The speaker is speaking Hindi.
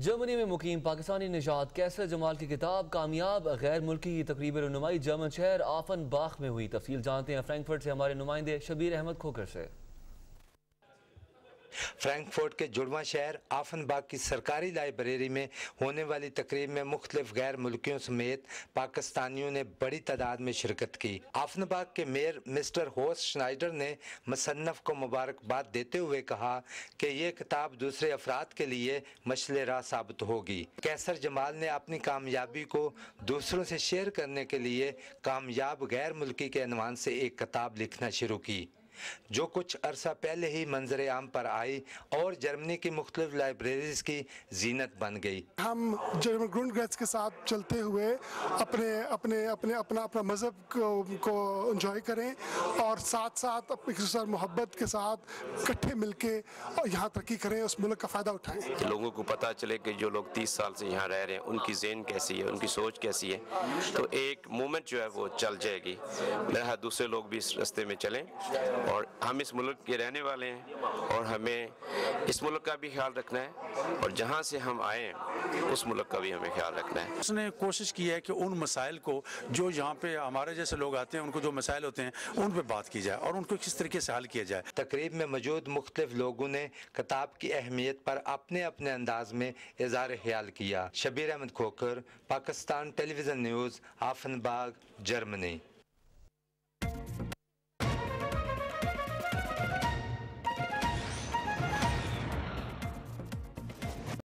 जर्मनी में मुकीम पाकिस्तानी निजात कैसर जमाल की किताब कामयाब गैर मुल्की की तकरीब रुनुमाई जर्मन शहर आफनबाख में हुई। तफसील जानते हैं फ्रैंकफर्ट से हमारे नुमाइंदे शबीर अहमद खोकर से। फ्रैंकफर्ट के जुड़वा शहर आफनबाग की सरकारी लाइब्रेरी में होने वाली तकरीब में मुख्तलिफ गैर मुल्कियों समेत पाकिस्तानियों ने बड़ी तादाद में शिरकत की। आफनबाग के मेयर मिस्टर होस्ट श्नाइडर ने मुसन्नफ को मुबारकबाद देते हुए कहा कि ये किताब दूसरे अफराद के लिए मशले राह साबित होगी। कैसर जमाल ने अपनी कामयाबी को दूसरों से शेयर करने के लिए कामयाब गैर मुल्की के अनवान से एक किताब लिखना शुरू की, जो कुछ अरसा पहले ही मंजर आम पर आई और जर्मनी की मुख्तलिफ लाइब्रेरीज की जीनत बन गई। हम जर्मन ग्रुंडगेट्स के साथ चलते हुए अपना मज़हब को एंजॉय करें और साथ साथ एक दूसरे मोहब्बत के साथ इकट्ठे मिलके और यहाँ तरक्की करें, उस मुल्क का फ़ायदा उठाएं। लोगों को पता चले कि जो लोग 30 साल से यहाँ रह रहे हैं उनकी ज़हन कैसी है, उनकी सोच कैसी है, तो एक मूवमेंट जो है वो चल जाएगी। मेरा दूसरे लोग भी इस रास्ते में चलें और हम इस मुल्क के रहने वाले हैं और हमें इस मुल्क का भी ख्याल रखना है और जहाँ से हम आए उस मुल्क का भी हमें ख्याल रखना है। उसने कोशिश की है कि उन मसाइल को जो यहाँ पे हमारे जैसे लोग आते हैं उनको जो मसाइल होते हैं उन पे बात की जाए और उनको किस तरीके से हल किया जाए। तकरीब में मौजूद मुख्तलिफ लोगों ने किताब की अहमियत पर अपने अपने अंदाज में इज़हार ख्याल किया। शबीर अहमद खोकर, पाकिस्तान टेलीविज़न न्यूज़, आफनबाग, जर्मनी।